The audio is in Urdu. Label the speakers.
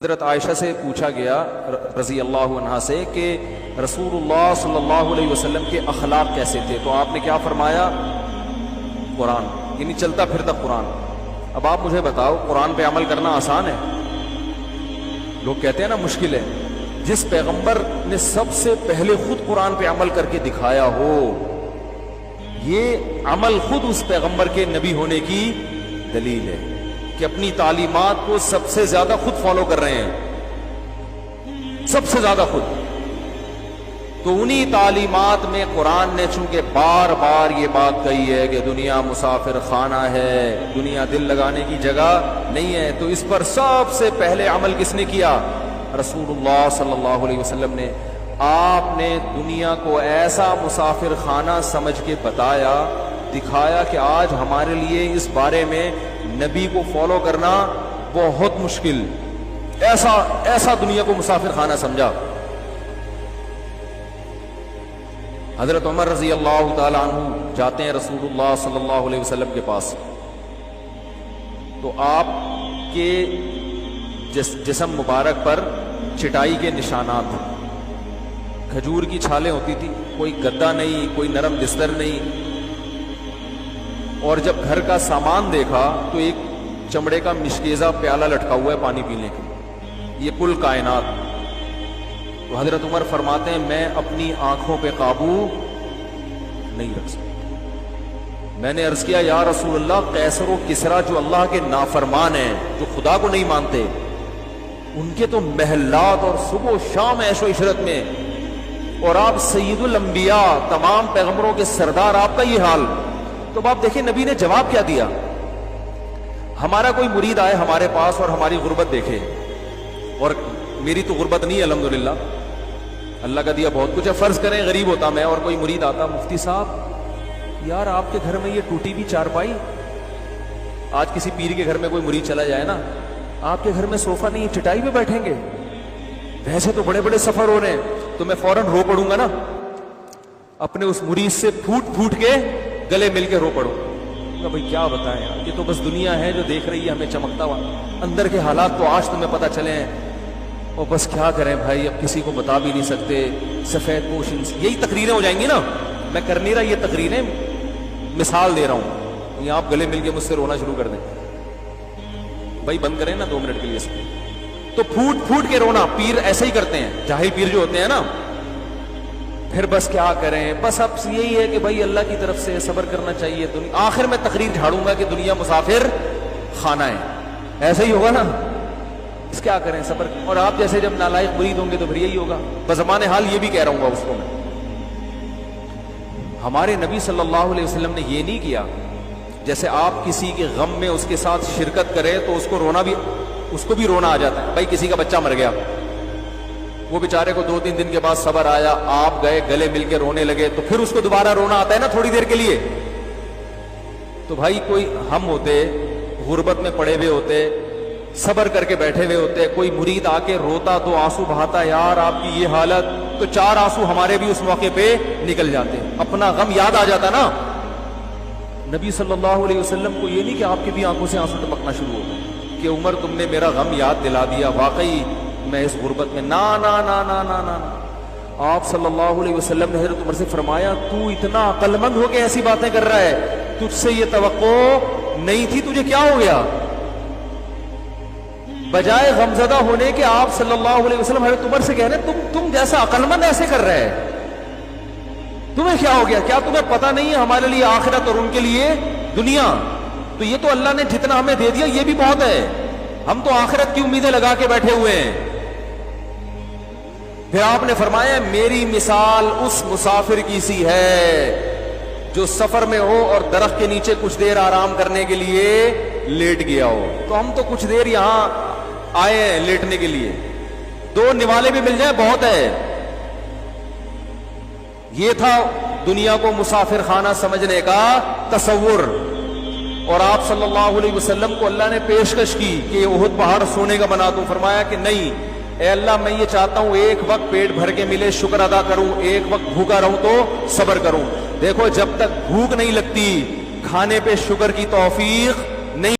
Speaker 1: حضرت عائشہ سے پوچھا گیا رضی اللہ عنہا سے کہ رسول اللہ صلی اللہ علیہ وسلم کے اخلاق کیسے تھے، تو آپ نے کیا فرمایا؟ قرآن، یعنی چلتا پھرتا قرآن۔ اب آپ مجھے بتاؤ، قرآن پہ عمل کرنا آسان ہے؟ لوگ کہتے ہیں نا مشکل ہے۔ جس پیغمبر نے سب سے پہلے خود قرآن پہ عمل کر کے دکھایا ہو، یہ عمل خود اس پیغمبر کے نبی ہونے کی دلیل ہے کہ اپنی تعلیمات کو سب سے زیادہ خود فالو کر رہے ہیں، سب سے زیادہ خود۔ تو انہی تعلیمات میں قرآن نے چونکہ بار بار یہ بات کہی ہے کہ دنیا مسافر خانہ ہے، دنیا دل لگانے کی جگہ نہیں ہے، تو اس پر سب سے پہلے عمل کس نے کیا؟ رسول اللہ صلی اللہ علیہ وسلم نے۔ آپ نے دنیا کو ایسا مسافر خانہ سمجھ کے بتایا، دکھایا کہ آج ہمارے لیے اس بارے میں نبی کو فالو کرنا بہت مشکل، ایسا دنیا کو مسافر خانہ سمجھا۔ حضرت عمر رضی اللہ تعالی عنہ جاتے ہیں رسول اللہ صلی اللہ علیہ وسلم کے پاس، تو آپ کے جسم مبارک پر چٹائی کے نشانات، کھجور کی چھالیں ہوتی تھی، کوئی گدا نہیں، کوئی نرم بستر نہیں، اور جب گھر کا سامان دیکھا تو ایک چمڑے کا مشکیزہ پیالہ لٹکا ہوا ہے پانی پینے کے، یہ کل کائنات۔ تو حضرت عمر فرماتے ہیں میں اپنی آنکھوں پہ قابو نہیں رکھ سکتا۔ میں نے عرض کیا یا رسول اللہ، قیصر و کسریٰ جو اللہ کے نافرمان ہیں، جو خدا کو نہیں مانتے، ان کے تو محلات اور صبح و شام عیش و عشرت میں، اور آپ سید الانبیاء، تمام پیغمبروں کے سردار، آپ کا یہ حال۔ تو آپ دیکھیں نبی نے جواب کیا دیا۔ ہمارا کوئی مرید آئے ہمارے پاس اور ہماری غربت دیکھے، اور میری تو غربت نہیں ہے الحمدللہ، اللہ کا دیا بہت کچھ ہے، فرض کریں غریب ہوتا میں اور کوئی مرید آتا، مفتی صاحب یار آپ کے گھر میں یہ ٹوٹی بھی چارپائی، آج کسی پیر کے گھر میں کوئی مرید چلا جائے نا، آپ کے گھر میں صوفہ نہیں، چٹائی پہ بیٹھیں گے، ویسے تو بڑے بڑے سفر ہو رہے ہیں، تو میں فوراً رو پڑوں گا نا، اپنے اس مرید سے پھوٹ پھوٹ کے گلے مل کے رو پڑوں گا، بھائی کیا بتائیں یار، یہ تو بس دنیا ہے جو دیکھ رہی ہے ہمیں چمکتا ہوا، اندر کے حالات تو آج تمہیں پتہ چلے ہیں، اور بس کیا کریں بھائی، اب کسی کو بتا بھی نہیں سکتے، سفید پوش، یہی تقریریں ہو جائیں گی نا۔ میں کر نہیں رہا یہ تقریریں، مثال دے رہا ہوں، یہ آپ گلے مل کے مجھ سے رونا شروع کر دیں، بھائی بند کریں نا 2 منٹ کے لیے اس کو، تو پھوٹ پھوٹ کے رونا، پیر ایسا ہی کرتے ہیں، جاہل پیر جو ہوتے ہیں نا، پھر بس کیا کریں، بس اب یہی ہے کہ بھائی اللہ کی طرف سے صبر کرنا چاہیے، آخر میں تقریر جھاڑوں گا کہ دنیا مسافر خانہ ہے، ایسا ہی ہوگا نا، اس کیا کریں صبر، اور آپ جیسے جب نالائق مرید ہوں گے تو پھر یہی ہوگا، بزمان حال یہ بھی کہہ رہا ہوں گا اس کو میں۔ ہمارے نبی صلی اللہ علیہ وسلم نے یہ نہیں کیا، جیسے آپ کسی کے غم میں اس کے ساتھ شرکت کریں تو اس کو بھی رونا آ جاتا ہے، بھائی کسی کا بچہ مر گیا، وہ بیچارے کو 2-3 دن کے بعد صبر آیا، آپ گئے گلے مل کے رونے لگے، تو پھر اس کو دوبارہ رونا آتا ہے نا تھوڑی دیر کے لیے۔ تو بھائی کوئی ہم ہوتے غربت میں پڑے ہوئے ہوتے، صبر کر کے بیٹھے ہوئے ہوتے، کوئی مرید آ کے روتا تو آنسو بہاتا، یار آپ کی یہ حالت، تو 4 آنسو ہمارے بھی اس موقع پہ نکل جاتے، اپنا غم یاد آ جاتا نا۔ نبی صلی اللہ علیہ وسلم کو یہ نہیں کہ آپ کی بھی آنکھوں سے آنسو ٹپکنا شروع ہوتا کہ عمر تم نے میرا غم یاد دلا دیا، واقعی میں اس غربت میں، نا نا نا نا نا نا۔ آپ صلی اللہ علیہ وسلم نے حضرت عمر سے فرمایا تو اتنا عقل مند ہو کے ایسی باتیں کر رہا ہے، تجھ سے یہ توقع نہیں تھی، تجھے کیا ہو گیا؟ بجائے غمزدہ ہونے کے آپ صلی اللہ علیہ وسلم حضرت عمر سے کہہ رہے تم جیسا عقل مند ایسے کر رہے ہیں، تمہیں کیا ہو گیا؟ کیا تمہیں پتہ نہیں ہے ہمارے لیے آخرت اور ان کے لیے دنیا؟ تو یہ تو اللہ نے جتنا ہمیں دے دیا یہ بھی بہت ہے، ہم تو آخرت کی امیدیں لگا کے بیٹھے ہوئے ہیں۔ پھر آپ نے فرمایا میری مثال اس مسافر کی سی ہے جو سفر میں ہو اور درخت کے نیچے کچھ دیر آرام کرنے کے لیے لیٹ گیا ہو۔ تو ہم تو کچھ دیر یہاں آئے ہیں لیٹنے کے لیے، 2 نوالے بھی مل جائیں بہت ہے۔ یہ تھا دنیا کو مسافر خانہ سمجھنے کا تصور، اور آپ صلی اللہ علیہ وسلم کو اللہ نے پیشکش کی کہ احد پہاڑ سونے کا بنا دوں، فرمایا کہ نہیں اے اللہ، میں یہ چاہتا ہوں ایک وقت پیٹ بھر کے ملے شکر ادا کروں، ایک وقت بھوکا رہوں تو صبر کروں۔ دیکھو جب تک بھوک نہیں لگتی کھانے پہ شکر کی توفیق